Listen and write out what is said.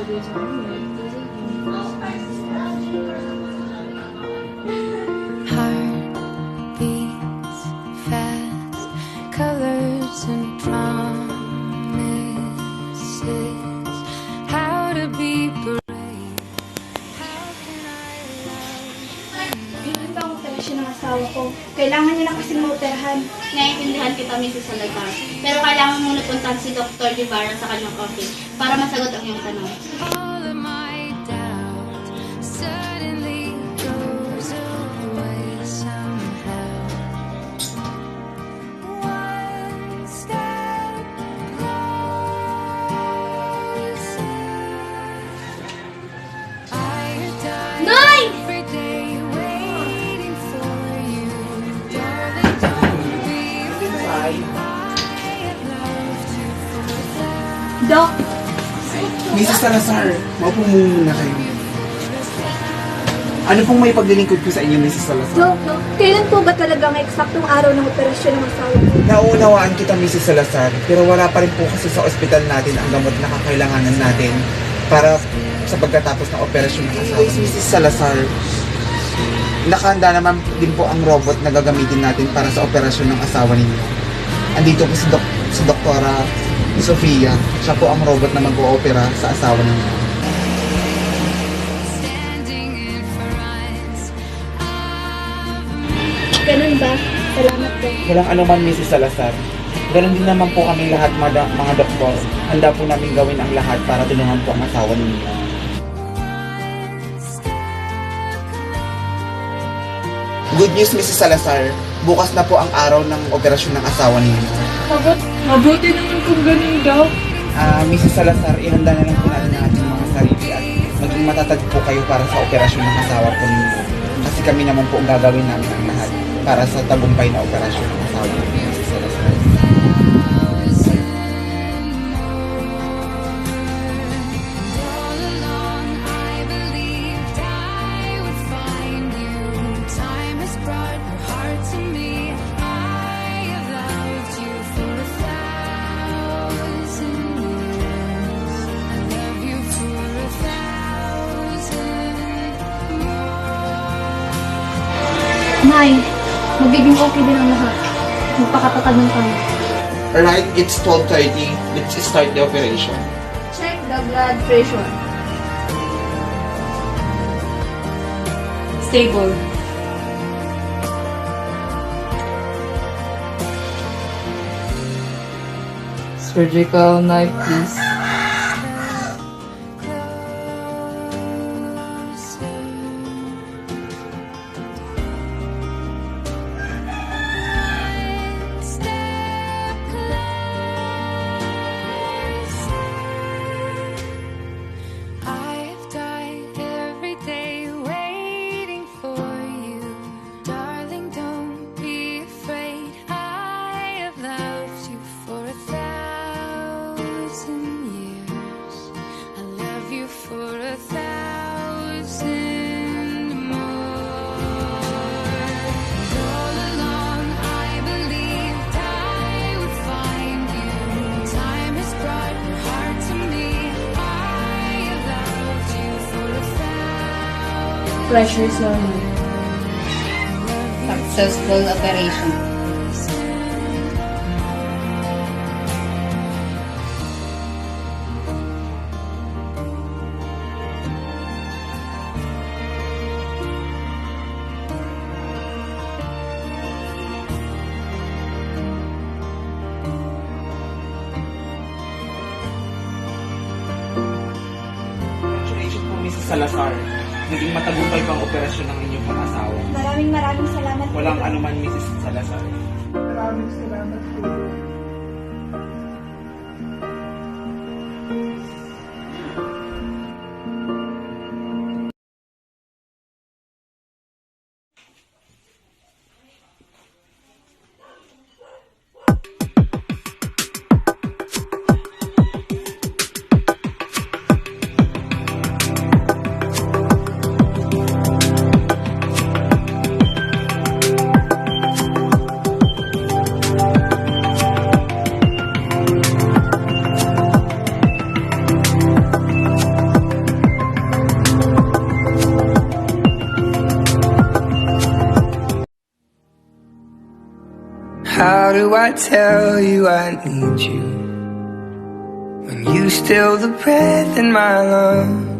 Heart beats fast, colors and promises. How to be brave? How can I love? Ganun ba ang operasyon ng asawa ko? Kailangan niya na kasing maoperahan. Naiintindihan kita, Mrs. Salazar. Pero kailangan muna puntahan si Dr. Guevara sa kanyang office para masagot ang iyong tanong. All of my doubt suddenly goes away somehow. One step closer. I die every day waiting for you. Darling, don't be afraid. I have loved you forever. Doc, Mrs. Salazar, maupo muna kayo. Ano pong may paglilingkod ko sa inyo, Mrs. Salazar? Doc, kailan po ba talaga ang eksaktong araw ng operasyon ng asawa ko? Nauunawaan kita, Mrs. Salazar, pero wala pa rin po kasi sa ospital natin ang gamot na kakailanganan natin para sa pagkatapos ng operasyon ng asawa. Mrs. Salazar, nakahanda naman din po ang robot na gagamitin natin para sa operasyon ng asawa ninyo. Andito po si Doktora Sofia. Siya po ang robot na mag-oopera sa asawa ninyo. Standing in front Ganun ba? Salamat po. Walang anuman, Mrs. Salazar. Ganon din naman po kami lahat, mga doktor. Handa po namin gawin ang lahat para tulungan po ang asawa ninyo. Good news, Mrs. Salazar. Bukas na po ang araw ng operasyon ng asawa ninyo. Mabuti naman kung ganun, Doc. Mrs. Salazar, ihanda na lang po natin ang ating mga sarili at maging matatag po kayo para sa operasyon ng asawa po ninyo. Kasi kami naman po ang gagawin namin ang lahat para sa tagumpay na operasyon ng asawa ninyo, Mrs. Salazar. all along, I believed I would find you. Time has brought your heart to me. I have loved you for 1,000 years. I love you for 1,000 more. Nay, magiging okay din ang lahat. Magpakatatag ng tayo. Alright, it's 12:30. Let's start the operation. Check the blood pressure. Stable. Surgical knife, please. Step closer. I've died every day waiting for you. Darling, don't be afraid. I have loved you for 1,000 years. I love you for 1,000 more. And all along, I believed I would find you. Time has brought your heart to me. I have loved you for 1,000. Pressure is normal. Successful operation. Congratulations po, Mrs. Salazar. Naging matagumpay pang operasyon ng inyong mga asawa. Maraming salamat po. Walang anuman, Mrs. Salazar. Maraming salamat po. How do I tell you I need you when you still the breath in my lungs?